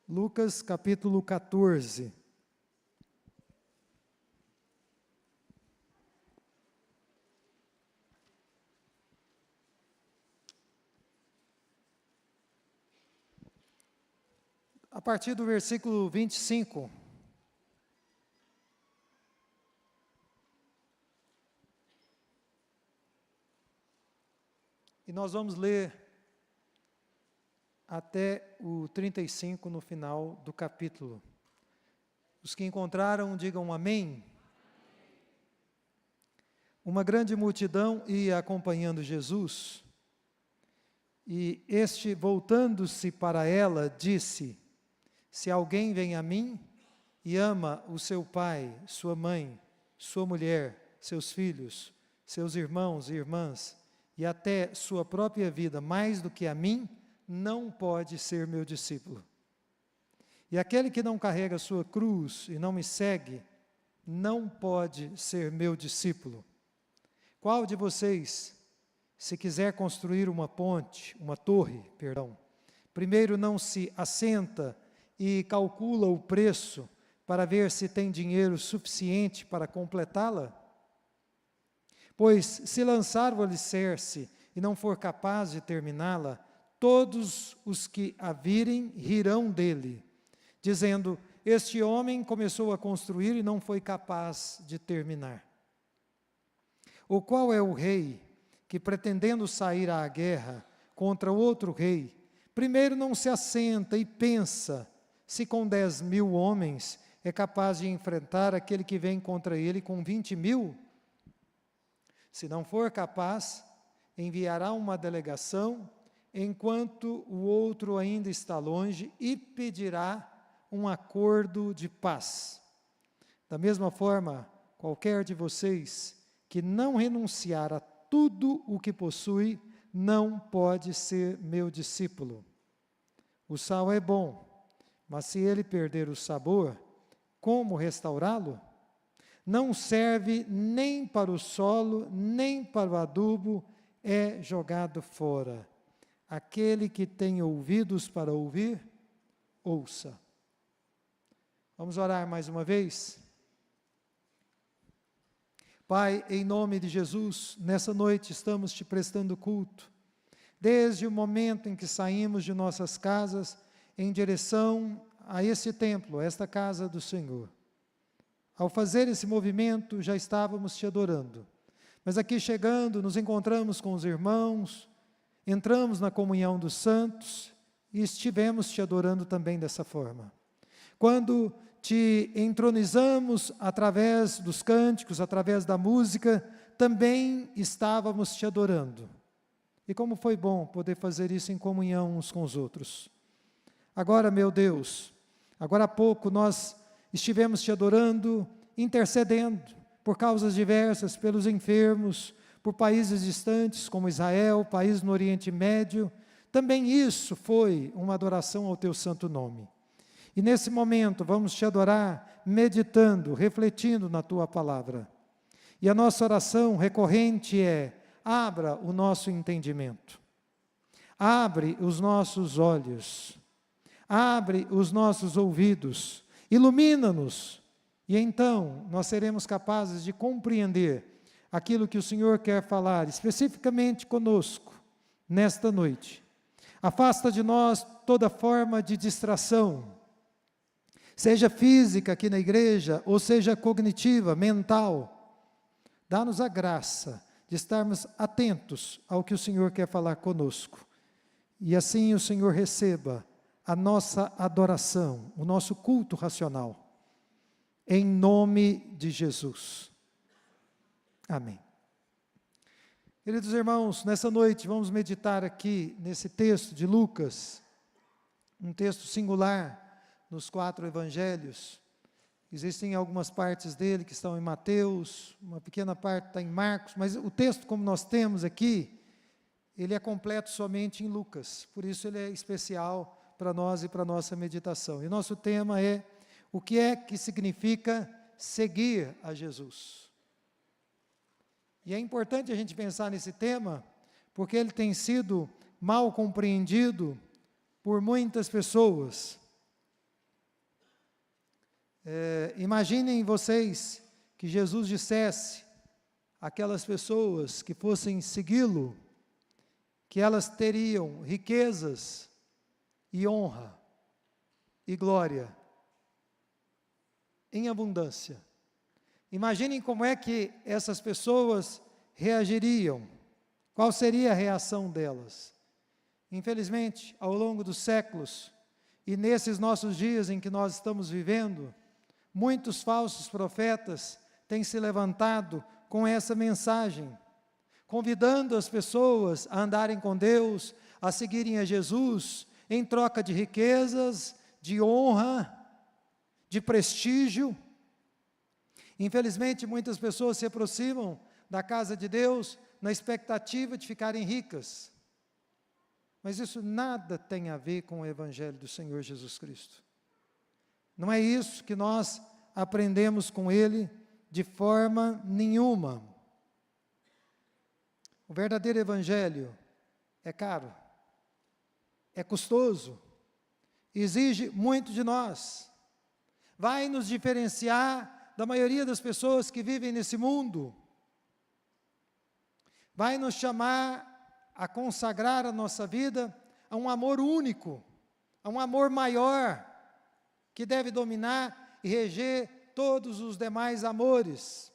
Lucas capítulo 14. A partir do versículo 25. E nós vamos ler até o 35 no final do capítulo. Os que encontraram, digam amém. Uma grande multidão ia acompanhando Jesus, e este, voltando-se para ela, disse: se alguém vem a mim e ama o seu pai, sua mãe, sua mulher, seus filhos, seus irmãos e irmãs, e até sua própria vida mais do que a mim, não pode ser meu discípulo. E aquele que não carrega a sua cruz e não me segue, não pode ser meu discípulo. Qual de vocês, se quiser construir uma torre, primeiro não se assenta e calcula o preço para ver se tem dinheiro suficiente para completá-la? Pois se lançar o alicerce e não for capaz de terminá-la, todos os que a virem rirão dele, dizendo: este homem começou a construir e não foi capaz de terminar. Ou qual é o rei que, pretendendo sair à guerra contra outro rei, primeiro não se assenta e pensa se com 10.000 homens é capaz de enfrentar aquele que vem contra ele com 20.000? Se não for capaz, enviará uma delegação, enquanto o outro ainda está longe, e pedirá um acordo de paz. Da mesma forma, qualquer de vocês que não renunciar a tudo o que possui, não pode ser meu discípulo. O sal é bom, mas se ele perder o sabor, como restaurá-lo? Não serve nem para o solo, nem para o adubo, é jogado fora. Aquele que tem ouvidos para ouvir, ouça. Vamos orar mais uma vez? Pai, em nome de Jesus, nessa noite estamos te prestando culto. Desde o momento em que saímos de nossas casas em direção a esse templo, a esta casa do Senhor. Ao fazer esse movimento, já estávamos te adorando. Mas aqui chegando, nos encontramos com os irmãos, entramos na comunhão dos santos e estivemos te adorando também dessa forma. Quando te entronizamos através dos cânticos, através da música, também estávamos te adorando. E como foi bom poder fazer isso em comunhão uns com os outros. Agora, meu Deus, agora há pouco nós estivemos te adorando, intercedendo por causas diversas, pelos enfermos, por países distantes como Israel, países no Oriente Médio. Também isso foi uma adoração ao teu santo nome. E nesse momento vamos te adorar meditando, refletindo na tua palavra. E a nossa oração recorrente é: abra o nosso entendimento, abre os nossos olhos, abre os nossos ouvidos, ilumina-nos, e então nós seremos capazes de compreender aquilo que o Senhor quer falar especificamente conosco nesta noite. Afasta de nós toda forma de distração, seja física aqui na igreja, ou seja cognitiva, mental. Dá-nos a graça de estarmos atentos ao que o Senhor quer falar conosco. E assim o Senhor receba a nossa adoração, o nosso culto racional. Em nome de Jesus. Amém. Queridos irmãos, nessa noite vamos meditar aqui nesse texto de Lucas, um texto singular nos 4 evangelhos. Existem algumas partes dele que estão em Mateus, uma pequena parte está em Marcos, mas o texto como nós temos aqui, ele é completo somente em Lucas, por isso ele é especial para nós e para a nossa meditação. E nosso tema é: o que é que significa seguir a Jesus? E é importante a gente pensar nesse tema, porque ele tem sido mal compreendido por muitas pessoas. Imaginem vocês que Jesus dissesse àquelas pessoas que fossem segui-lo, que elas teriam riquezas e honra e glória em abundância. Imaginem como é que essas pessoas reagiriam, qual seria a reação delas. Infelizmente, ao longo dos séculos, e nesses nossos dias em que nós estamos vivendo, muitos falsos profetas têm se levantado com essa mensagem, convidando as pessoas a andarem com Deus, a seguirem a Jesus, em troca de riquezas, de honra, de prestígio. Infelizmente, muitas pessoas se aproximam da casa de Deus na expectativa de ficarem ricas. Mas isso nada tem a ver com o Evangelho do Senhor Jesus Cristo. Não é isso que nós aprendemos com Ele de forma nenhuma. O verdadeiro Evangelho é caro, é custoso, exige muito de nós, vai nos diferenciar da maioria das pessoas que vivem nesse mundo, vai nos chamar a consagrar a nossa vida a um amor único, a um amor maior, que deve dominar e reger todos os demais amores.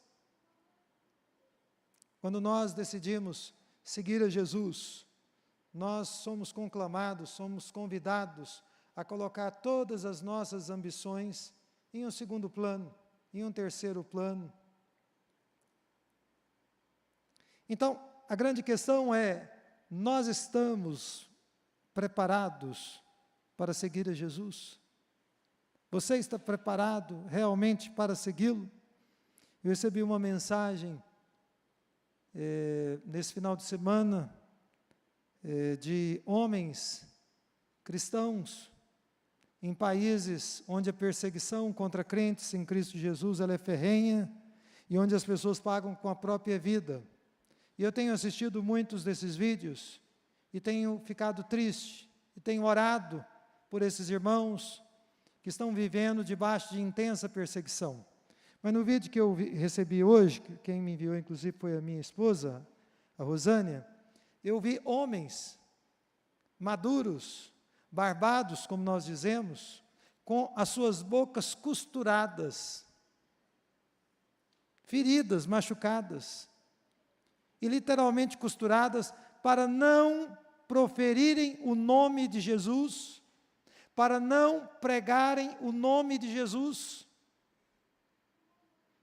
Quando nós decidimos seguir a Jesus, nós somos conclamados, somos convidados a colocar todas as nossas ambições em um segundo plano, em um terceiro plano. Então, a grande questão é: nós estamos preparados para seguir a Jesus? Você está preparado realmente para segui-lo? Eu recebi uma mensagem nesse final de semana de homens cristãos em países onde a perseguição contra crentes em Cristo Jesus ela é ferrenha e onde as pessoas pagam com a própria vida. E eu tenho assistido muitos desses vídeos e tenho ficado triste e tenho orado por esses irmãos que estão vivendo debaixo de intensa perseguição. Mas no vídeo que eu recebi hoje, quem me enviou inclusive foi a minha esposa, a Rosânia, eu vi homens maduros, barbados, como nós dizemos, com as suas bocas costuradas, feridas, machucadas, e literalmente costuradas para não proferirem o nome de Jesus, para não pregarem o nome de Jesus.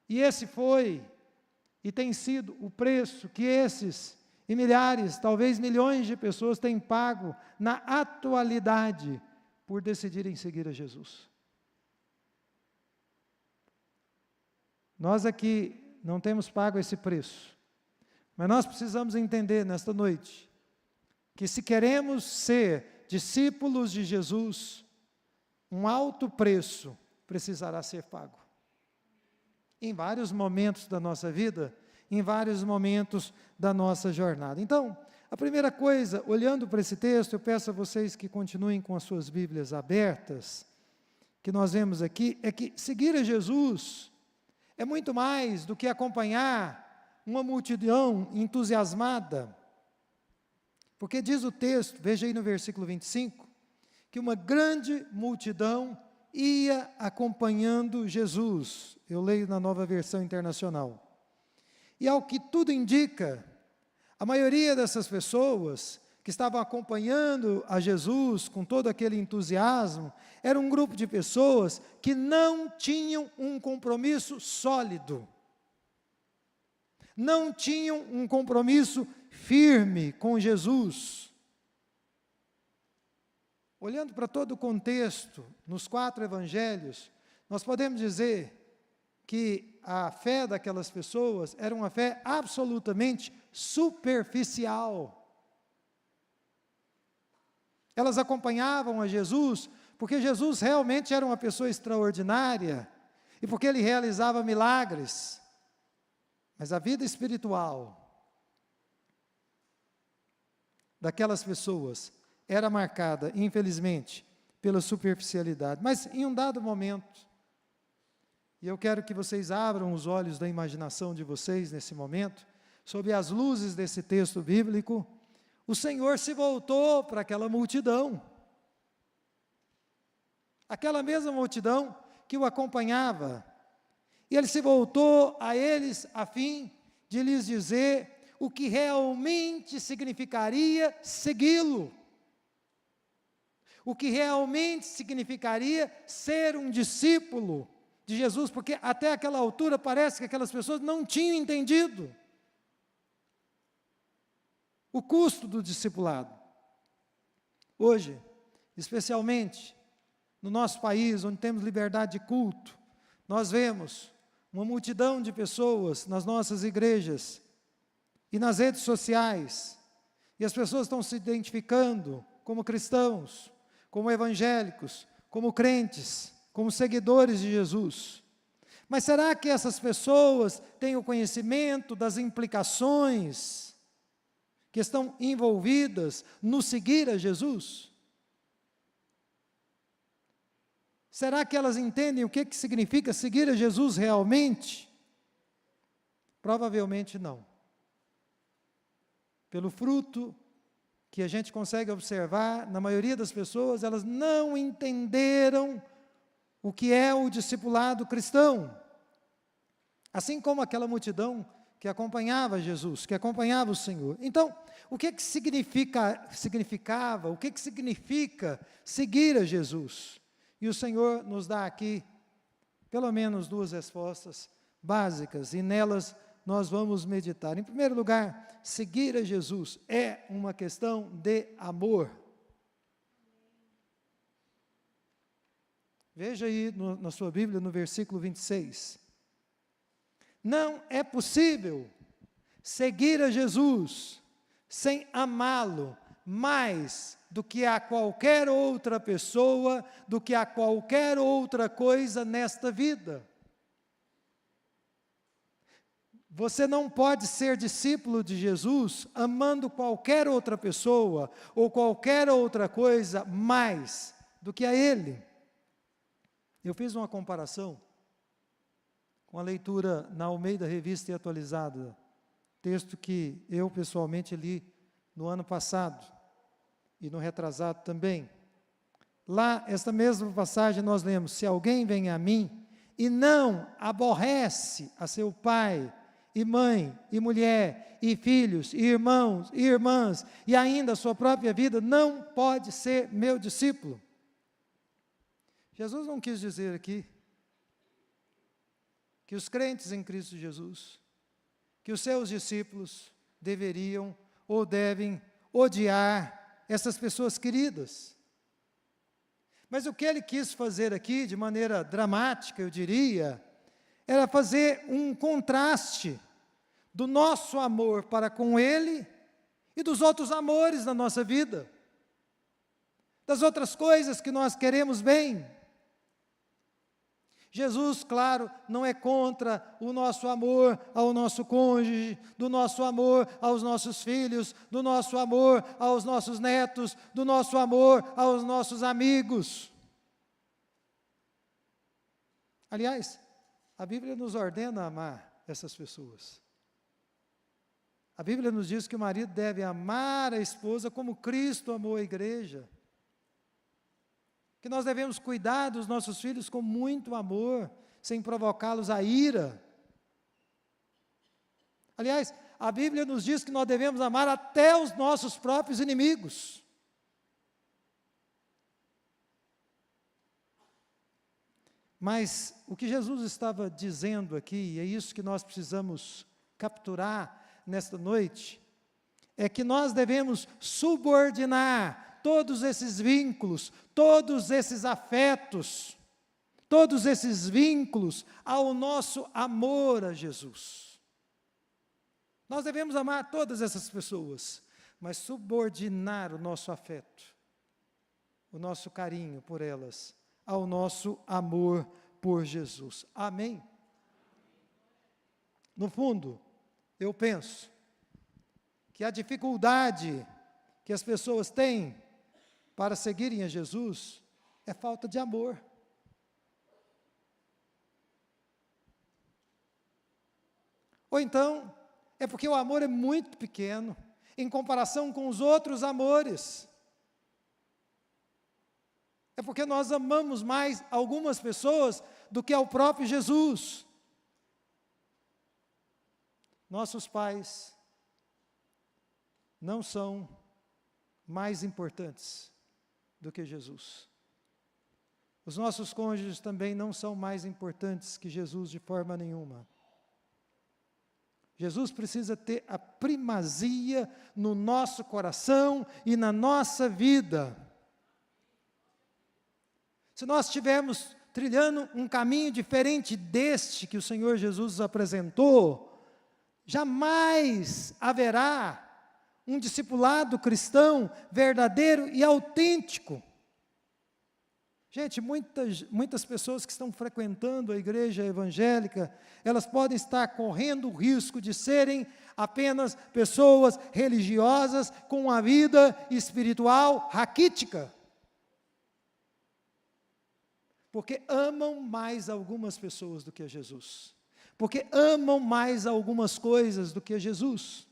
E esse foi e tem sido o preço que esses e milhares, talvez milhões de pessoas têm pago na atualidade por decidirem seguir a Jesus. Nós aqui não temos pago esse preço, mas nós precisamos entender nesta noite que se queremos ser discípulos de Jesus, um alto preço precisará ser pago. Em vários momentos da nossa vida, em vários momentos da nossa jornada. Então, a primeira coisa, olhando para esse texto, eu peço a vocês que continuem com as suas Bíblias abertas, que nós vemos aqui, é que seguir a Jesus é muito mais do que acompanhar uma multidão entusiasmada, porque diz o texto, veja aí no versículo 25, que uma grande multidão ia acompanhando Jesus. Eu leio na Nova Versão Internacional. E ao que tudo indica, a maioria dessas pessoas que estavam acompanhando a Jesus com todo aquele entusiasmo, era um grupo de pessoas que não tinham um compromisso sólido, não tinham um compromisso firme com Jesus. Olhando para todo o contexto, nos 4 evangelhos, nós podemos dizer que a fé daquelas pessoas era uma fé absolutamente superficial. Elas acompanhavam a Jesus porque Jesus realmente era uma pessoa extraordinária e porque ele realizava milagres. Mas a vida espiritual daquelas pessoas era marcada, infelizmente, pela superficialidade. Mas em um dado momento, e eu quero que vocês abram os olhos da imaginação de vocês nesse momento, sob as luzes desse texto bíblico, o Senhor se voltou para aquela multidão. Aquela mesma multidão que o acompanhava. E ele se voltou a eles a fim de lhes dizer o que realmente significaria segui-lo. O que realmente significaria ser um discípulo de Jesus, porque até aquela altura parece que aquelas pessoas não tinham entendido o custo do discipulado. Hoje, especialmente no nosso país, onde temos liberdade de culto, nós vemos uma multidão de pessoas nas nossas igrejas e nas redes sociais, e as pessoas estão se identificando como cristãos, como evangélicos, como crentes, como seguidores de Jesus. Mas será que essas pessoas têm o conhecimento das implicações que estão envolvidas no seguir a Jesus? Será que elas entendem o que significa seguir a Jesus realmente? Provavelmente não. Pelo fruto que a gente consegue observar, na maioria das pessoas, elas não entenderam o que é o discipulado cristão. Assim como aquela multidão que acompanhava Jesus, que acompanhava o Senhor. Então, o que significava, o que significa seguir a Jesus? E o Senhor nos dá aqui, pelo menos 2 respostas básicas, e nelas nós vamos meditar. Em primeiro lugar, seguir a Jesus é uma questão de amor. Veja aí na sua Bíblia, no versículo 26. Não é possível seguir a Jesus sem amá-lo mais do que a qualquer outra pessoa, do que a qualquer outra coisa nesta vida. Você não pode ser discípulo de Jesus amando qualquer outra pessoa ou qualquer outra coisa mais do que a Ele. Eu fiz uma comparação com a leitura na Almeida Revista e Atualizada, texto que eu pessoalmente li no ano passado e no retrasado também. Lá, esta mesma passagem nós lemos: se alguém vem a mim e não aborrece a seu pai, e mãe, e mulher, e filhos, e irmãos, e irmãs, e ainda a sua própria vida, não pode ser meu discípulo. Jesus não quis dizer aqui que os crentes em Cristo Jesus, que os seus discípulos deveriam ou devem odiar essas pessoas queridas. Mas o que ele quis fazer aqui, de maneira dramática, eu diria, era fazer um contraste do nosso amor para com ele e dos outros amores na nossa vida, das outras coisas que nós queremos bem. Jesus, claro, não é contra o nosso amor ao nosso cônjuge, do nosso amor aos nossos filhos, do nosso amor aos nossos netos, do nosso amor aos nossos amigos. Aliás, a Bíblia nos ordena amar essas pessoas. A Bíblia nos diz que o marido deve amar a esposa como Cristo amou a igreja. Que nós devemos cuidar dos nossos filhos com muito amor, sem provocá-los à ira. Aliás, a Bíblia nos diz que nós devemos amar até os nossos próprios inimigos. Mas o que Jesus estava dizendo aqui, e é isso que nós precisamos capturar nesta noite, é que nós devemos subordinar todos esses vínculos, todos esses afetos, todos esses vínculos ao nosso amor a Jesus. Nós devemos amar todas essas pessoas, mas subordinar o nosso afeto, o nosso carinho por elas, ao nosso amor por Jesus. Amém? No fundo, eu penso que a dificuldade que as pessoas têm para seguirem a Jesus é falta de amor. Ou então, é porque o amor é muito pequeno, em comparação com os outros amores. É porque nós amamos mais algumas pessoas do que ao próprio Jesus. Nossos pais não são mais importantes do que Jesus. Os nossos cônjuges também não são mais importantes que Jesus de forma nenhuma. Jesus precisa ter a primazia no nosso coração e na nossa vida. Se nós estivermos trilhando um caminho diferente deste que o Senhor Jesus apresentou, jamais haverá um discipulado cristão verdadeiro e autêntico. Gente, muitas pessoas que estão frequentando a igreja evangélica, elas podem estar correndo o risco de serem apenas pessoas religiosas com uma vida espiritual raquítica. Porque amam mais algumas pessoas do que a Jesus. Porque amam mais algumas coisas do que a Jesus.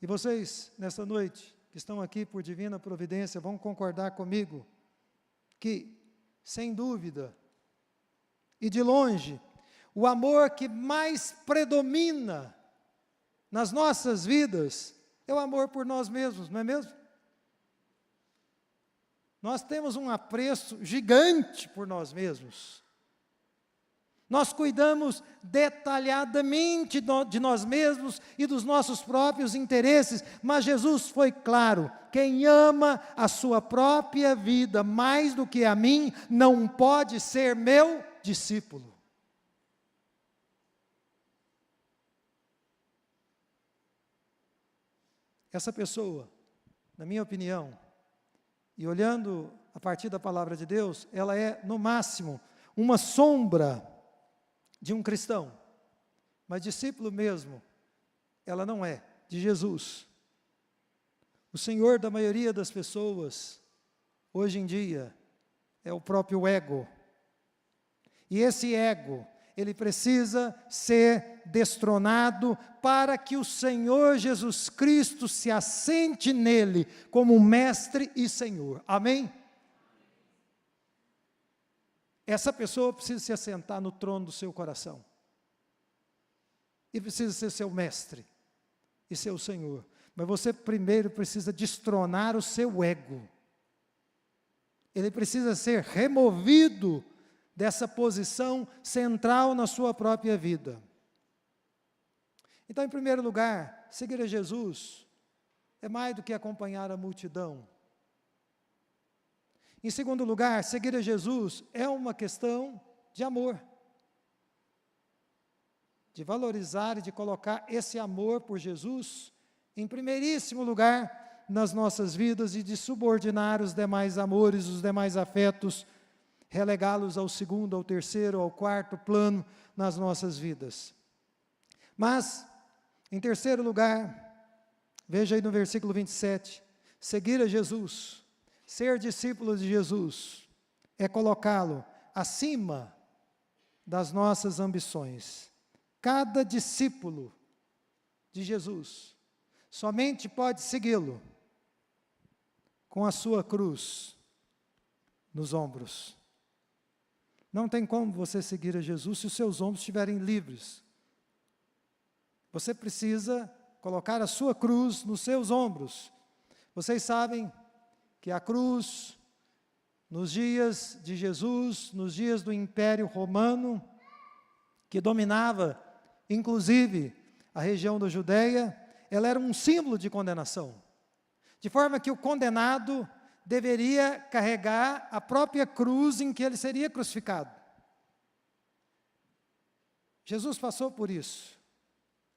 E vocês, nesta noite, que estão aqui por divina providência, vão concordar comigo que, sem dúvida, e de longe, o amor que mais predomina nas nossas vidas é o amor por nós mesmos, não é mesmo? Nós temos um apreço gigante por nós mesmos. Nós cuidamos detalhadamente de nós mesmos e dos nossos próprios interesses, mas Jesus foi claro: quem ama a sua própria vida mais do que a mim, não pode ser meu discípulo. Essa pessoa, na minha opinião, e olhando a partir da palavra de Deus, ela é, no máximo, uma sombra de um cristão, mas discípulo mesmo, ela não é, de Jesus. O Senhor da maioria das pessoas, hoje em dia, é o próprio ego. E esse ego, ele precisa ser destronado para que o Senhor Jesus Cristo se assente nele como Mestre e Senhor. Amém? Essa pessoa precisa se assentar no trono do seu coração. E precisa ser seu mestre e seu Senhor. Mas você primeiro precisa destronar o seu ego. Ele precisa ser removido dessa posição central na sua própria vida. Então, em primeiro lugar, seguir a Jesus é mais do que acompanhar a multidão. Em segundo lugar, seguir a Jesus é uma questão de amor. De valorizar e de colocar esse amor por Jesus em primeiríssimo lugar nas nossas vidas e de subordinar os demais amores, os demais afetos, relegá-los ao segundo, ao terceiro, ao quarto plano nas nossas vidas. Mas, em terceiro lugar, veja aí no versículo 27, seguir a Jesus, ser discípulo de Jesus, é colocá-lo acima das nossas ambições. Cada discípulo de Jesus somente pode segui-lo com a sua cruz nos ombros. Não tem como você seguir a Jesus se os seus ombros estiverem livres. Você precisa colocar a sua cruz nos seus ombros. Vocês sabem que a cruz, nos dias de Jesus, nos dias do Império Romano, que dominava, inclusive, a região da Judeia, ela era um símbolo de condenação. De forma que o condenado deveria carregar a própria cruz em que ele seria crucificado. Jesus passou por isso,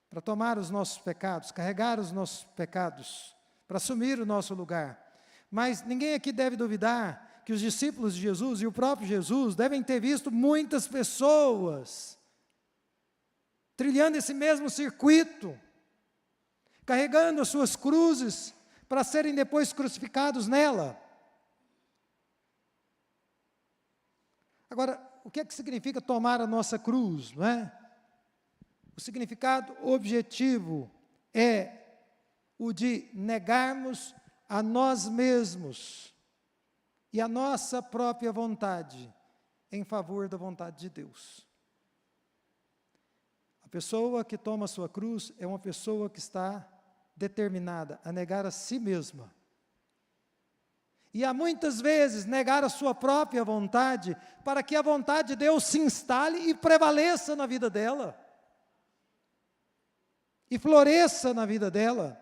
para tomar os nossos pecados, carregar os nossos pecados, para assumir o nosso lugar. Mas ninguém aqui deve duvidar que os discípulos de Jesus e o próprio Jesus devem ter visto muitas pessoas trilhando esse mesmo circuito, carregando as suas cruzes para serem depois crucificados nela. Agora, o que é que significa tomar a nossa cruz, não é? significado objetivo é o de negarmos a nós mesmos e a nossa própria vontade em favor da vontade de Deus. A pessoa que toma a sua cruz é uma pessoa que está determinada a negar a si mesma. E há muitas vezes negar a sua própria vontade para que a vontade de Deus se instale e prevaleça na vida dela. E floresça na vida dela.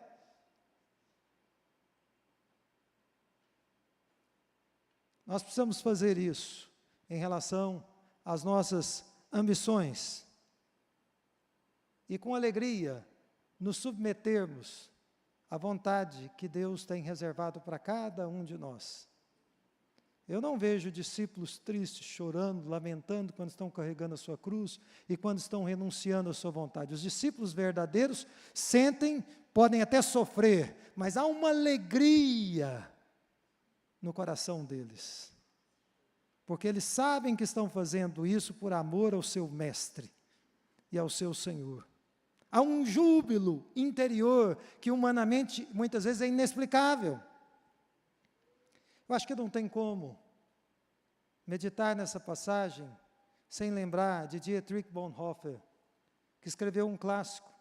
Nós precisamos fazer isso em relação às nossas ambições. E com alegria nos submetermos à vontade que Deus tem reservado para cada um de nós. Eu não vejo discípulos tristes, chorando, lamentando quando estão carregando a sua cruz e quando estão renunciando à sua vontade. Os discípulos verdadeiros sentem, podem até sofrer, mas há uma alegria no coração deles. Porque eles sabem que estão fazendo isso por amor ao seu mestre e ao seu Senhor. Há um júbilo interior que humanamente muitas vezes é inexplicável. Eu acho que não tem como meditar nessa passagem sem lembrar de Dietrich Bonhoeffer, que escreveu um clássico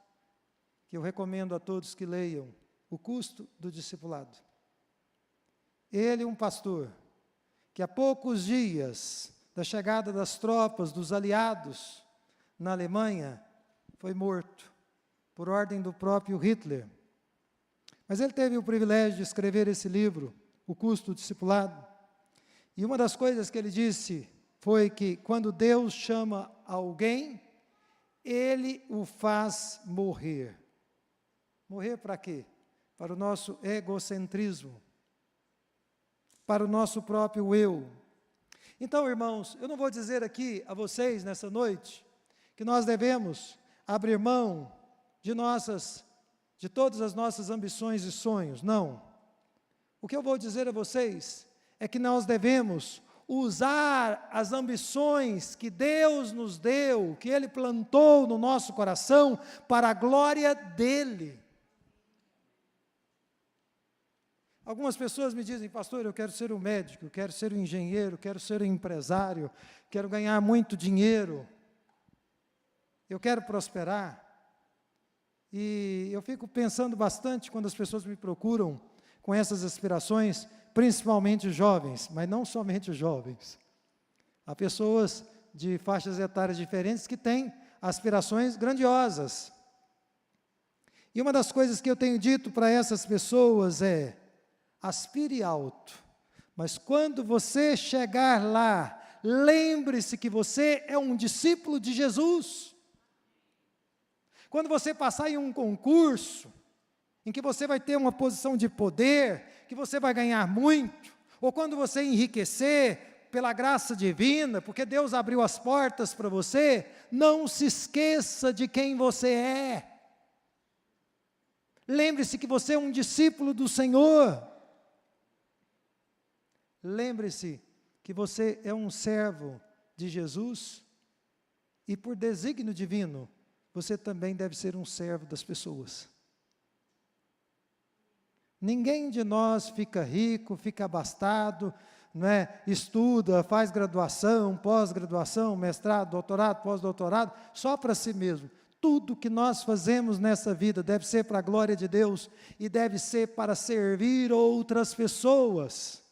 que eu recomendo a todos que leiam, O Custo do Discipulado. Ele, um pastor, que há poucos dias da chegada das tropas dos aliados na Alemanha, foi morto por ordem do próprio Hitler. Mas ele teve o privilégio de escrever esse livro, O Custo do Discipulado. E uma das coisas que ele disse foi que quando Deus chama alguém, Ele o faz morrer. Morrer para quê? Para o nosso egocentrismo, para o nosso próprio eu. Então, irmãos, eu não vou dizer aqui a vocês nessa noite que nós devemos abrir mão de todas as nossas ambições e sonhos, não. O que eu vou dizer a vocês é que nós devemos usar as ambições que Deus nos deu, que Ele plantou no nosso coração, para a glória dEle. Algumas pessoas me dizem, pastor, eu quero ser um médico, eu quero ser um engenheiro, eu quero ser um empresário, quero ganhar muito dinheiro, eu quero prosperar. E eu fico pensando bastante quando as pessoas me procuram com essas aspirações, principalmente os jovens, mas não somente os jovens. Há pessoas de faixas etárias diferentes que têm aspirações grandiosas. E uma das coisas que eu tenho dito para essas pessoas é: aspire alto, mas quando você chegar lá, lembre-se que você é um discípulo de Jesus. Quando você passar em um concurso, em que você vai ter uma posição de poder, que você vai ganhar muito, ou quando você enriquecer pela graça divina, porque Deus abriu as portas para você, não se esqueça de quem você é. Lembre-se que você é um discípulo do Senhor. Lembre-se que você é um servo de Jesus e por desígnio divino, você também deve ser um servo das pessoas. Ninguém de nós fica rico, fica abastado, não é? Estuda, faz graduação, pós-graduação, mestrado, doutorado, pós-doutorado, só para si mesmo. Tudo que nós fazemos nessa vida deve ser para a glória de Deus e deve ser para servir outras pessoas.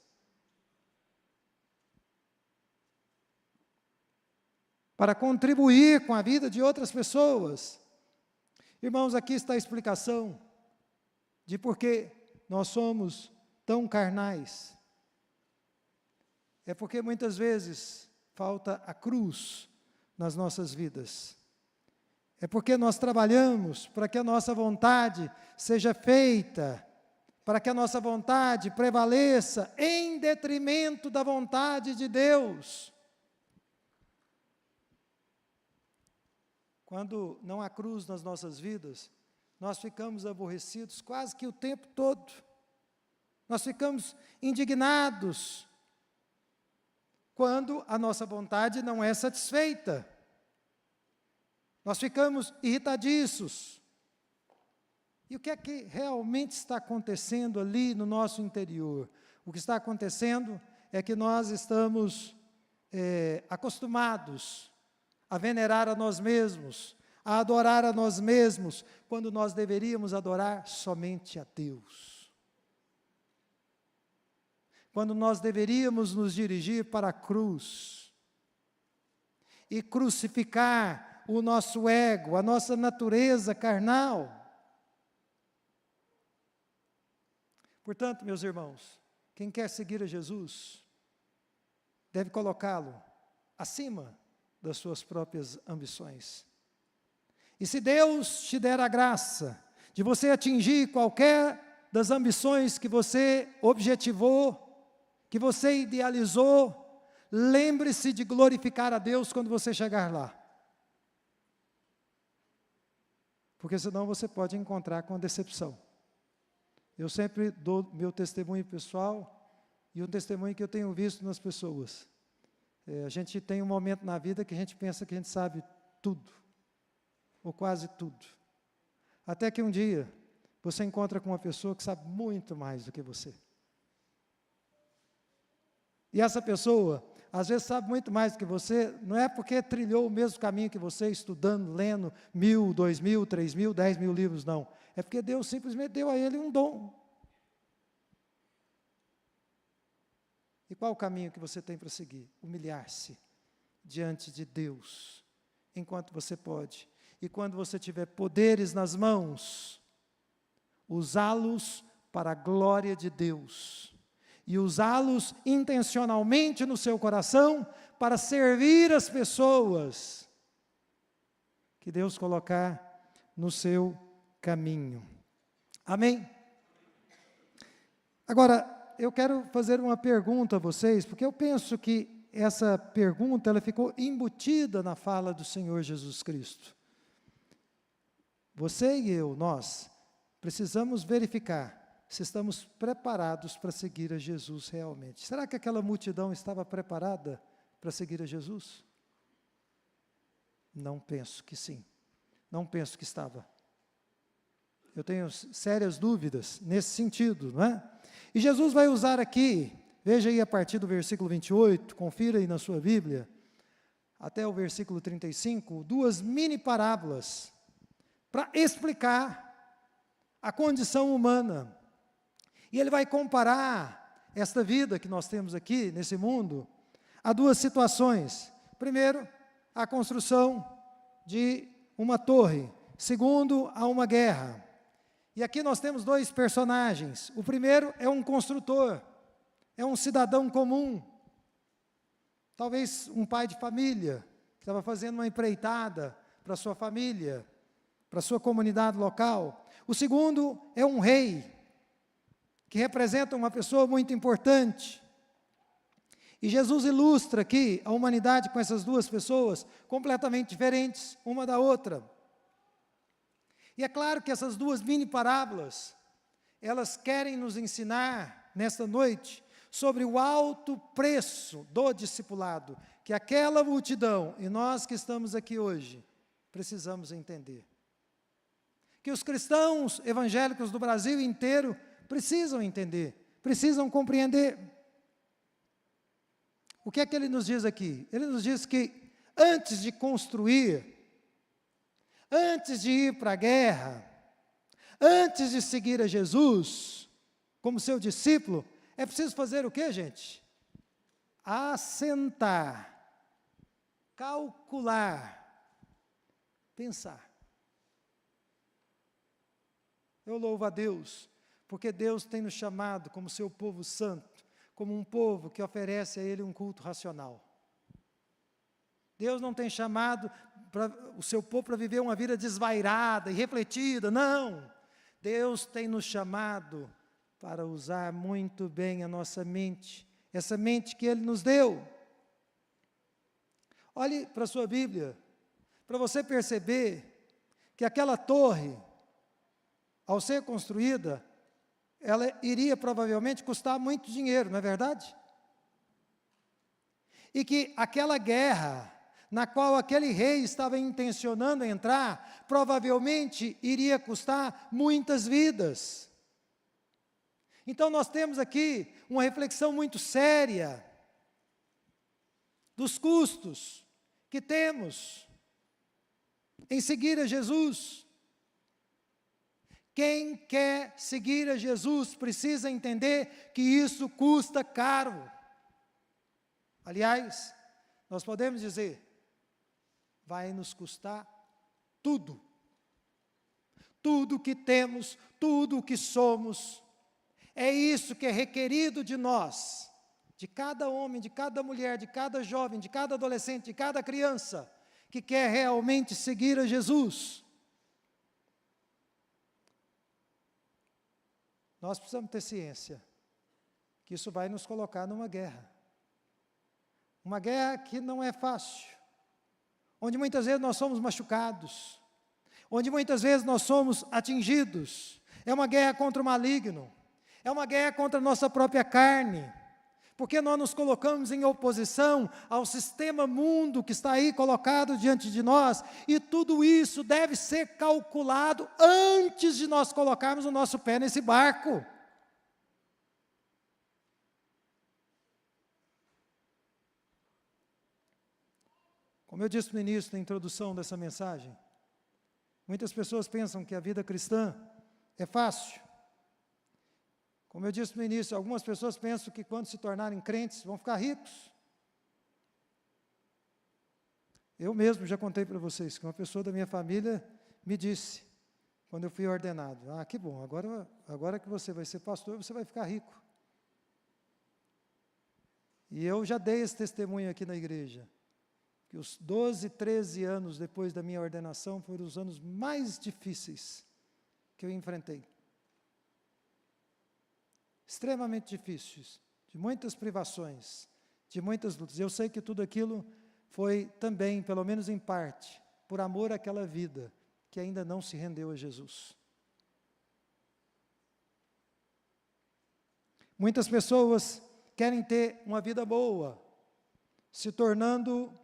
Para contribuir com a vida de outras pessoas. Irmãos, aqui está a explicação de por que nós somos tão carnais. É porque muitas vezes falta a cruz nas nossas vidas. É porque nós trabalhamos para que a nossa vontade seja feita, para que a nossa vontade prevaleça em detrimento da vontade de Deus. Quando não há cruz nas nossas vidas, nós ficamos aborrecidos quase que o tempo todo. Nós ficamos indignados quando a nossa vontade não é satisfeita. nós ficamos irritadiços. E o que é que realmente está acontecendo ali no nosso interior? O que está acontecendo é que nós estamos acostumados a venerar a nós mesmos, a adorar a nós mesmos, quando nós deveríamos adorar somente a Deus. Quando nós deveríamos nos dirigir para a cruz e crucificar o nosso ego, a nossa natureza carnal. Portanto, meus irmãos, quem quer seguir a Jesus, deve colocá-lo acima das suas próprias ambições. E se Deus te der a graça de você atingir qualquer das ambições que você objetivou, que você idealizou, lembre-se de glorificar a Deus quando você chegar lá. Porque senão você pode encontrar com decepção. Eu sempre dou meu testemunho pessoal e um testemunho que eu tenho visto nas pessoas. A gente tem um momento na vida que a gente pensa que a gente sabe tudo, ou quase tudo. Até que um dia você encontra com uma pessoa que sabe muito mais do que você. E essa pessoa, às vezes sabe muito mais do que você, não é porque trilhou o mesmo caminho que você, estudando, lendo 1.000, 2.000, 3.000, 10.000 livros, não. É porque Deus simplesmente deu a ele um dom. E qual o caminho que você tem para seguir? Humilhar-se diante de Deus, enquanto você pode. E quando você tiver poderes nas mãos, usá-los para a glória de Deus. E usá-los intencionalmente no seu coração para servir as pessoas que Deus colocar no seu caminho. Amém? Agora, eu quero fazer uma pergunta a vocês, porque eu penso que essa pergunta ela ficou embutida na fala do Senhor Jesus Cristo. Você e eu, nós, precisamos verificar se estamos preparados para seguir a Jesus realmente. Será que aquela multidão estava preparada para seguir a Jesus? Não penso que sim. Não penso que estava. Eu tenho sérias dúvidas nesse sentido, não é? E Jesus vai usar aqui, veja aí a partir do versículo 28, confira aí na sua Bíblia, até o versículo 35, duas mini parábolas, para explicar a condição humana. E ele vai comparar esta vida que nós temos aqui, nesse mundo, a duas situações. Primeiro, a construção de uma torre. Segundo, a uma guerra. E aqui nós temos dois personagens. O primeiro é um construtor, é um cidadão comum. Talvez um pai de família, que estava fazendo uma empreitada para sua família, para sua comunidade local. O segundo é um rei, que representa uma pessoa muito importante. E Jesus ilustra aqui a humanidade com essas duas pessoas, completamente diferentes uma da outra. E é claro que essas duas mini parábolas, elas querem nos ensinar, nesta noite, sobre o alto preço do discipulado, que aquela multidão, e nós que estamos aqui hoje, precisamos entender. Que os cristãos evangélicos do Brasil inteiro precisam entender, precisam compreender. O que é que ele nos diz aqui? Ele nos diz que antes de construir, antes de ir para a guerra, antes de seguir a Jesus, como seu discípulo, é preciso fazer o quê, gente? Assentar, calcular, pensar. Eu louvo a Deus, porque Deus tem nos chamado como seu povo santo, como um povo que oferece a Ele um culto racional. Deus não tem chamado o seu povo para viver uma vida desvairada, irrefletida, não. Deus tem nos chamado para usar muito bem a nossa mente, essa mente que Ele nos deu. Olhe para a sua Bíblia, para você perceber que aquela torre, ao ser construída, ela iria provavelmente custar muito dinheiro, não é verdade? E que aquela guerra na qual aquele rei estava intencionando entrar, provavelmente iria custar muitas vidas. Então nós temos aqui uma reflexão muito séria dos custos que temos em seguir a Jesus. Quem quer seguir a Jesus precisa entender que isso custa caro. Aliás, nós podemos dizer, vai nos custar tudo. Tudo que temos, tudo o que somos. É isso que é requerido de nós, de cada homem, de cada mulher, de cada jovem, de cada adolescente, de cada criança, que quer realmente seguir a Jesus. Nós precisamos ter ciência que isso vai nos colocar numa guerra. Uma guerra que não é fácil, onde muitas vezes nós somos machucados, onde muitas vezes nós somos atingidos. É uma guerra contra o maligno, é uma guerra contra a nossa própria carne, porque nós nos colocamos em oposição ao sistema mundo que está aí colocado diante de nós, e tudo isso deve ser calculado antes de nós colocarmos o nosso pé nesse barco. Como eu disse no início, na introdução dessa mensagem, muitas pessoas pensam que a vida cristã é fácil. Como eu disse no início, algumas pessoas pensam que quando se tornarem crentes vão ficar ricos. Eu mesmo já contei para vocês que uma pessoa da minha família me disse, quando eu fui ordenado, que bom, agora que você vai ser pastor, você vai ficar rico. E eu já dei esse testemunho aqui na igreja, que os 12, 13 anos depois da minha ordenação foram os anos mais difíceis que eu enfrentei. Extremamente difíceis, de muitas privações, de muitas lutas. Eu sei que tudo aquilo foi também, pelo menos em parte, por amor àquela vida que ainda não se rendeu a Jesus. Muitas pessoas querem ter uma vida boa, se tornando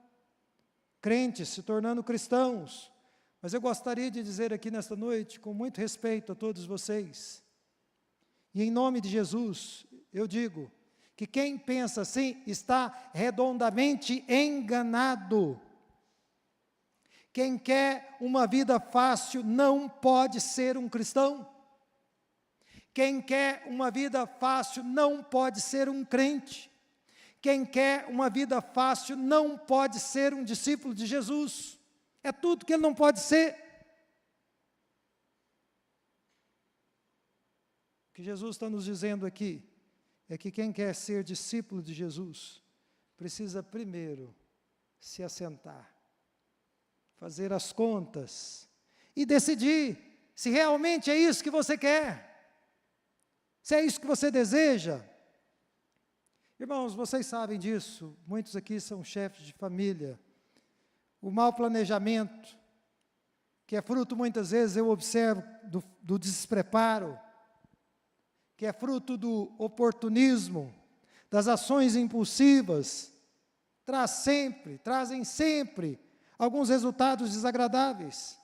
crentes, se tornando cristãos, mas eu gostaria de dizer aqui nesta noite, com muito respeito a todos vocês, e em nome de Jesus, eu digo, que quem pensa assim, está redondamente enganado. Quem quer uma vida fácil, não pode ser um cristão. Quem quer uma vida fácil, não pode ser um crente. Quem quer uma vida fácil não pode ser um discípulo de Jesus. É tudo que ele não pode ser. O que Jesus está nos dizendo aqui é que quem quer ser discípulo de Jesus precisa primeiro se assentar, fazer as contas e decidir se realmente é isso que você quer, se é isso que você deseja. Irmãos, vocês sabem disso, muitos aqui são chefes de família. O mau planejamento, que é fruto muitas vezes, eu observo, do despreparo, que é fruto do oportunismo, das ações impulsivas, trazem sempre alguns resultados desagradáveis.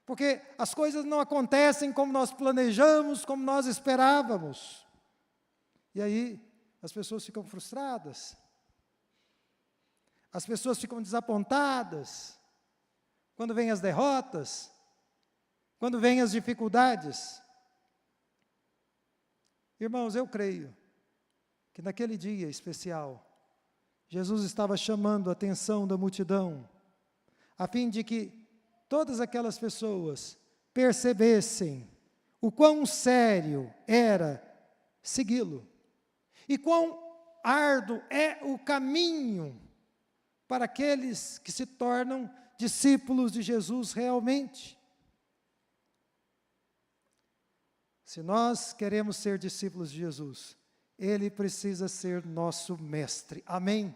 Porque as coisas não acontecem como nós planejamos, como nós esperávamos. E aí, as pessoas ficam frustradas, as pessoas ficam desapontadas, quando vêm as derrotas, quando vêm as dificuldades. Irmãos, eu creio que naquele dia especial, Jesus estava chamando a atenção da multidão, a fim de que todas aquelas pessoas percebessem o quão sério era segui-lo. E quão árduo é o caminho para aqueles que se tornam discípulos de Jesus realmente. Se nós queremos ser discípulos de Jesus, Ele precisa ser nosso mestre. Amém?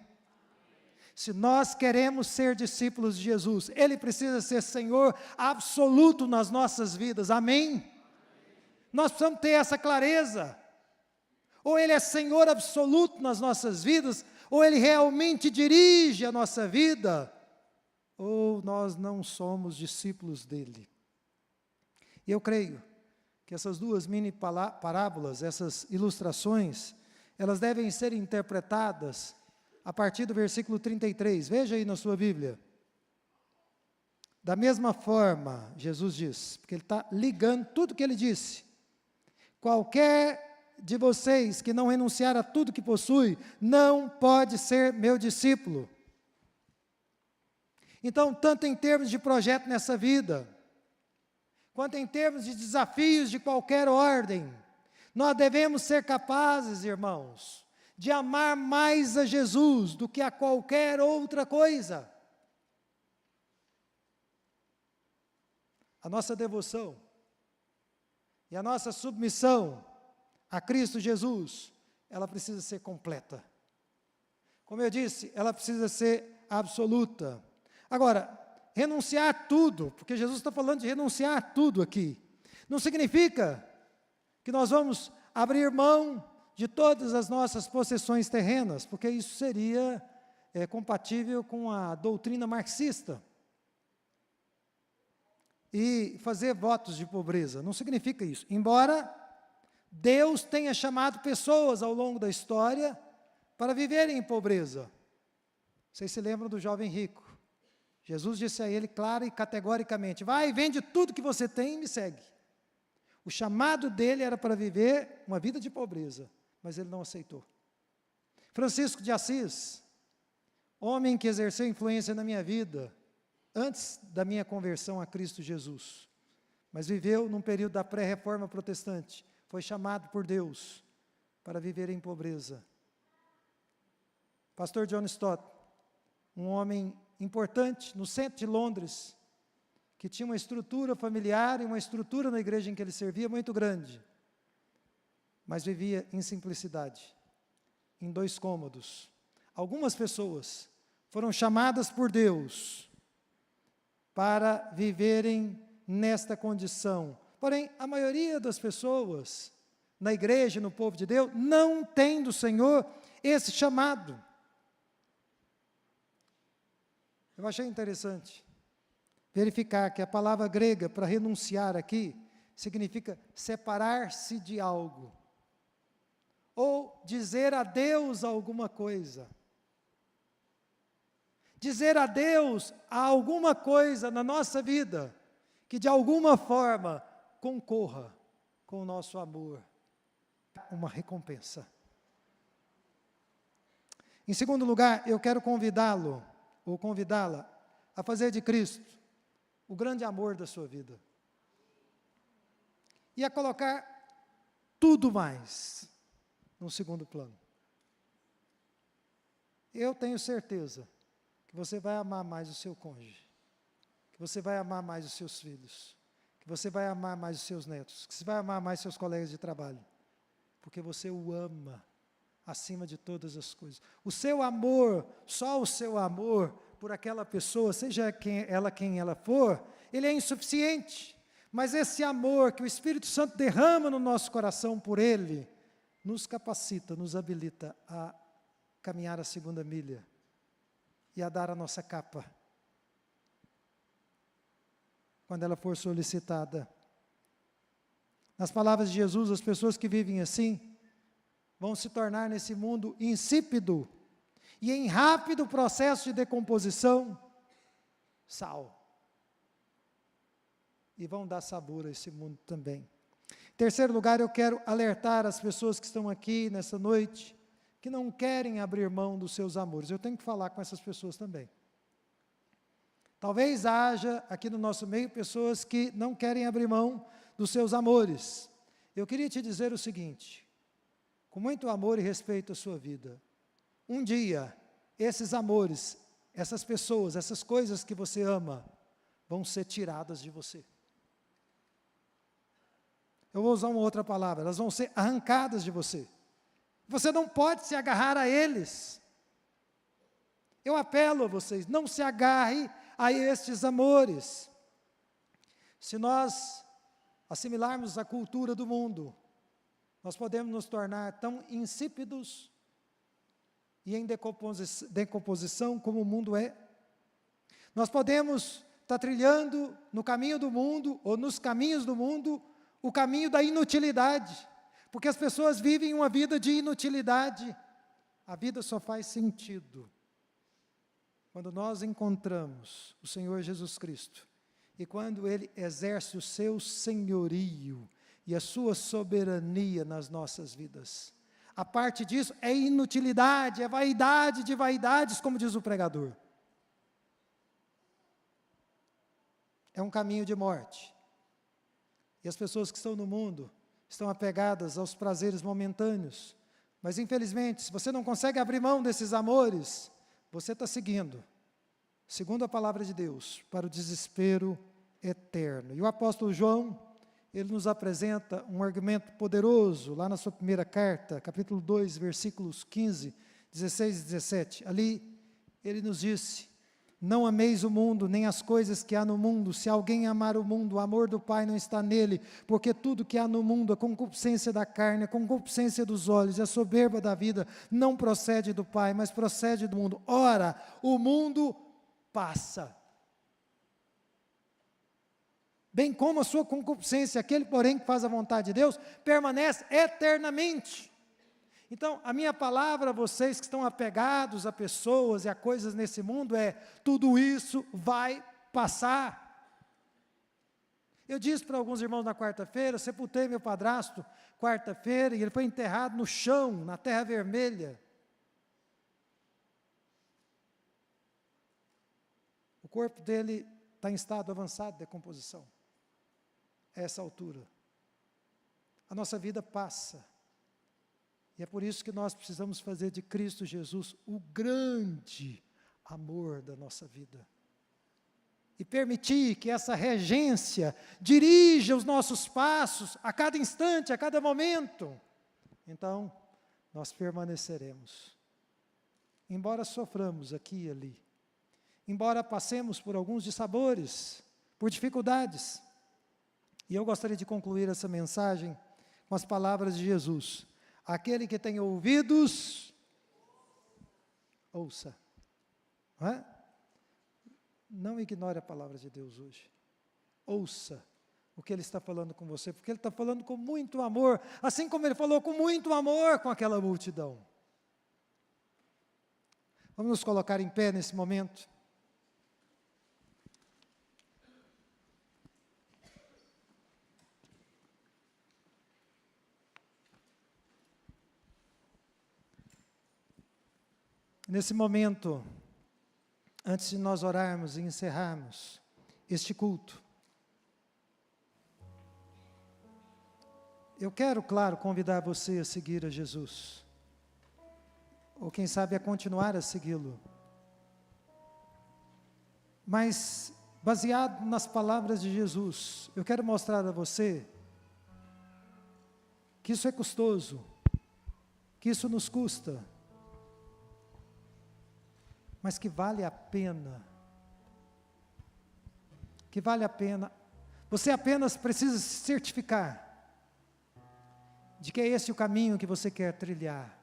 Se nós queremos ser discípulos de Jesus, Ele precisa ser Senhor absoluto nas nossas vidas. Amém? Nós precisamos ter essa clareza. Ou Ele é Senhor absoluto nas nossas vidas, ou Ele realmente dirige a nossa vida, ou nós não somos discípulos dele. E eu creio que essas duas mini parábolas, essas ilustrações, elas devem ser interpretadas a partir do versículo 33. Veja aí na sua Bíblia. Da mesma forma, Jesus diz, porque ele está ligando tudo que ele disse. Qualquer de vocês que não renunciar a tudo que possui, não pode ser meu discípulo. Então, tanto em termos de projeto nessa vida, quanto em termos de desafios de qualquer ordem, nós devemos ser capazes, irmãos, de amar mais a Jesus do que a qualquer outra coisa. A nossa devoção e a nossa submissão a Cristo Jesus, ela precisa ser completa. Como eu disse, ela precisa ser absoluta. Agora, renunciar a tudo, porque Jesus está falando de renunciar a tudo aqui, não significa que nós vamos abrir mão de todas as nossas possessões terrenas, porque isso seria compatível com a doutrina marxista. E fazer votos de pobreza, não significa isso. Embora Deus tenha chamado pessoas ao longo da história para viverem em pobreza. Vocês se lembram do jovem rico? Jesus disse a ele clara e categoricamente: vai, vende tudo que você tem e me segue. O chamado dele era para viver uma vida de pobreza, mas ele não aceitou. Francisco de Assis, homem que exerceu influência na minha vida, antes da minha conversão a Cristo Jesus, mas viveu num período da pré-reforma protestante, foi chamado por Deus para viver em pobreza. Pastor John Stott, um homem importante no centro de Londres, que tinha uma estrutura familiar e uma estrutura na igreja em que ele servia muito grande, mas vivia em simplicidade, em 2 cômodos. Algumas pessoas foram chamadas por Deus para viverem nesta condição. Porém, a maioria das pessoas na igreja, no povo de Deus, não tem do Senhor esse chamado. Eu achei interessante verificar que a palavra grega para renunciar aqui significa separar-se de algo, ou dizer adeus a alguma coisa. Dizer adeus a alguma coisa na nossa vida que de alguma forma concorra com o nosso amor, uma recompensa. Em segundo lugar, eu quero convidá-lo, ou convidá-la, a fazer de Cristo o grande amor da sua vida. E a colocar tudo mais no segundo plano. Eu tenho certeza que você vai amar mais o seu cônjuge, que você vai amar mais os seus filhos, que você vai amar mais os seus netos, que você vai amar mais seus colegas de trabalho, porque você o ama acima de todas as coisas. O seu amor, só o seu amor por aquela pessoa, seja quem ela for, ele é insuficiente. Mas esse amor que o Espírito Santo derrama no nosso coração por ele, nos capacita, nos habilita a caminhar a 2ª milha e a dar a nossa capa, quando ela for solicitada. Nas palavras de Jesus, as pessoas que vivem assim, vão se tornar nesse mundo insípido, e em rápido processo de decomposição, sal. E vão dar sabor a esse mundo também. Em terceiro lugar, eu quero alertar as pessoas que estão aqui nessa noite, que não querem abrir mão dos seus amores. Eu tenho que falar com essas pessoas também. Talvez haja aqui no nosso meio pessoas que não querem abrir mão dos seus amores. Eu queria te dizer o seguinte, com muito amor e respeito à sua vida, um dia, esses amores, essas pessoas, essas coisas que você ama, vão ser tiradas de você. Eu vou usar uma outra palavra, elas vão ser arrancadas de você. Você não pode se agarrar a eles. Eu apelo a vocês, não se agarre a estes amores. Se nós assimilarmos a cultura do mundo, nós podemos nos tornar tão insípidos e em decomposição como o mundo é. Nós podemos estar trilhando no caminho do mundo, ou nos caminhos do mundo, o caminho da inutilidade, porque as pessoas vivem uma vida de inutilidade. A vida só faz sentido quando nós encontramos o Senhor Jesus Cristo, e quando Ele exerce o seu senhorio e a sua soberania nas nossas vidas. A parte disso é inutilidade, é vaidade de vaidades, como diz o pregador. É um caminho de morte. E as pessoas que estão no mundo estão apegadas aos prazeres momentâneos. Mas, infelizmente, se você não consegue abrir mão desses amores, você está seguindo a palavra de Deus, para o desespero eterno. E o apóstolo João, ele nos apresenta um argumento poderoso, lá na sua primeira carta, capítulo 2, versículos 15, 16 e 17. Ali, ele nos disse: não ameis o mundo, nem as coisas que há no mundo. Se alguém amar o mundo, o amor do Pai não está nele, porque tudo que há no mundo, a concupiscência da carne, a concupiscência dos olhos e a soberba da vida, não procede do Pai, mas procede do mundo. Ora, o mundo passa, bem como a sua concupiscência. Aquele, porém, que faz a vontade de Deus, permanece eternamente. Então, a minha palavra a vocês que estão apegados a pessoas e a coisas nesse mundo é: tudo isso vai passar. Eu disse para alguns irmãos na quarta-feira, sepultei meu padrasto quarta-feira, e ele foi enterrado no chão, na terra vermelha. O corpo dele está em estado avançado de decomposição, a essa altura. A nossa vida passa. E é por isso que nós precisamos fazer de Cristo Jesus o grande amor da nossa vida. E permitir que essa regência dirija os nossos passos a cada instante, a cada momento. Então, nós permaneceremos. Embora soframos aqui e ali, embora passemos por alguns dissabores, por dificuldades. E eu gostaria de concluir essa mensagem com as palavras de Jesus: aquele que tem ouvidos, ouça. Não é? Não ignore a palavra de Deus hoje. Ouça o que Ele está falando com você, porque Ele está falando com muito amor, assim como Ele falou com muito amor com aquela multidão. Vamos nos colocar em pé nesse momento. Nesse momento, antes de nós orarmos e encerrarmos este culto, eu quero, claro, convidar você a seguir a Jesus, ou quem sabe a continuar a segui-lo, mas baseado nas palavras de Jesus, eu quero mostrar a você que isso é custoso, que isso nos custa, mas que vale a pena, você apenas precisa se certificar de que é esse o caminho que você quer trilhar.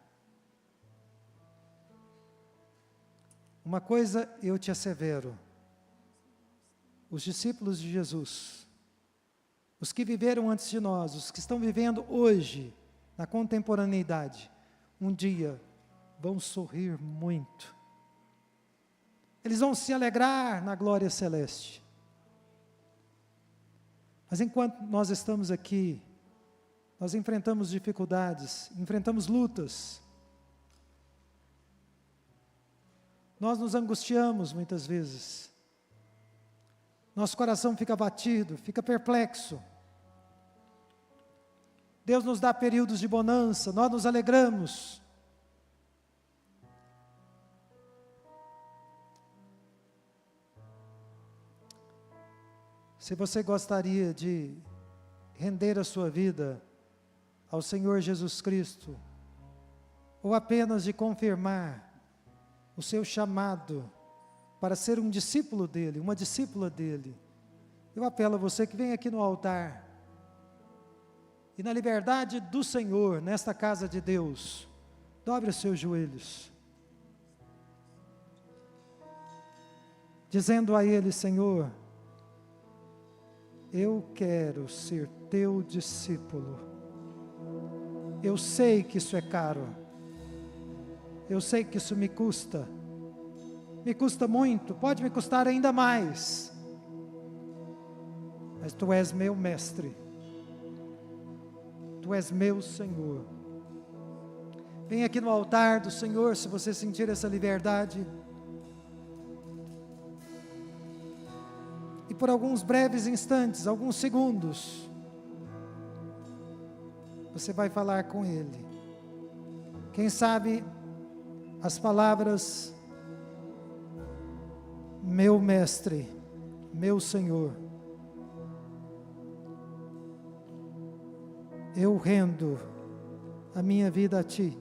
Uma coisa eu te assevero: os discípulos de Jesus, os que viveram antes de nós, os que estão vivendo hoje, na contemporaneidade, um dia vão sorrir muito. Eles vão se alegrar na glória celeste. Mas enquanto nós estamos aqui, nós enfrentamos dificuldades, enfrentamos lutas. Nós nos angustiamos muitas vezes. Nosso coração fica abatido, fica perplexo. Deus nos dá períodos de bonança, nós nos alegramos. Se você gostaria de render a sua vida ao Senhor Jesus Cristo, ou apenas de confirmar o seu chamado para ser um discípulo dEle, uma discípula dEle, eu apelo a você que vem aqui no altar, e na liberdade do Senhor, nesta casa de Deus, dobre os seus joelhos. dizendo a Ele: Senhor, eu quero ser teu discípulo. Eu sei que isso é caro. Eu sei que isso me custa muito, pode me custar ainda mais. Mas Tu és meu mestre. Tu és meu Senhor. Vem aqui no altar do Senhor, se você sentir essa liberdade. E por alguns breves instantes, alguns segundos, você vai falar com Ele. Quem sabe as palavras: meu mestre, meu Senhor, eu rendo a minha vida a Ti.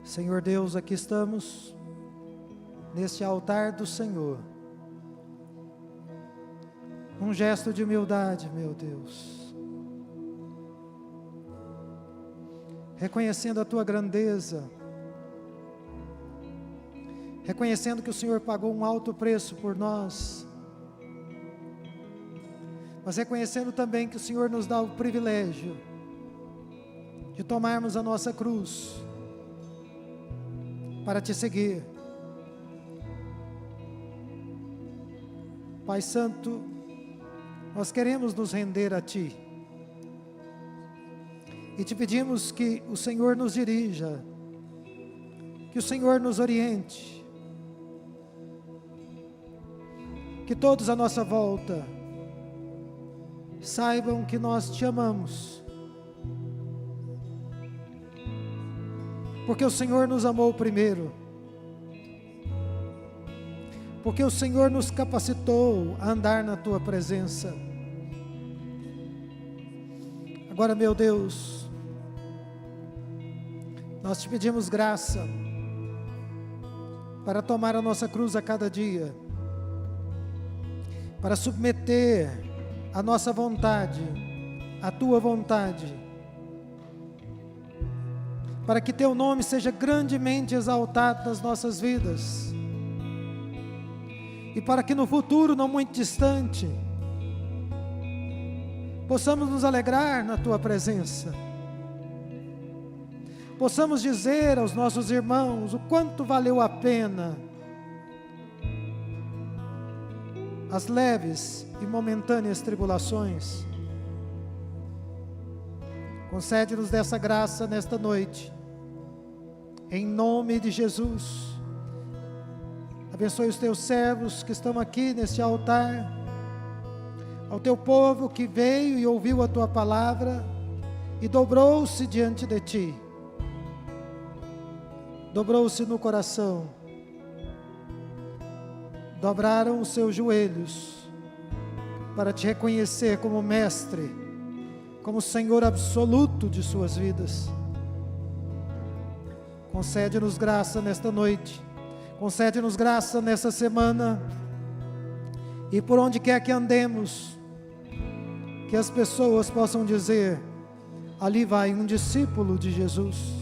Senhor Deus, aqui estamos, neste altar do Senhor, um gesto de humildade, meu Deus, reconhecendo a Tua grandeza, reconhecendo que o Senhor pagou um alto preço por nós, mas reconhecendo também que o Senhor nos dá o privilégio de tomarmos a nossa cruz para Te seguir. Pai Santo, nós queremos nos render a Ti e Te pedimos que o Senhor nos dirija, que o Senhor nos oriente, que todos à nossa volta saibam que nós Te amamos, porque o Senhor nos amou primeiro, porque o Senhor nos capacitou a andar na Tua presença. Agora, meu Deus, nós Te pedimos graça para tomar a nossa cruz a cada dia, para submeter a nossa vontade à Tua vontade, para que Teu nome seja grandemente exaltado nas nossas vidas, e para que no futuro não muito distante, possamos nos alegrar na Tua presença, possamos dizer aos nossos irmãos o quanto valeu a pena as leves e momentâneas tribulações. Concede-nos dessa graça nesta noite, em nome de Jesus. Abençoe os Teus servos que estão aqui neste altar, ao Teu povo que veio e ouviu a Tua palavra e dobrou-se diante de Ti, dobrou-se no coração, dobraram os seus joelhos para Te reconhecer como Mestre, como Senhor absoluto de suas vidas. Concede-nos graça nesta noite, concede-nos graça nessa semana, e por onde quer que andemos, que as pessoas possam dizer: ali vai um discípulo de Jesus.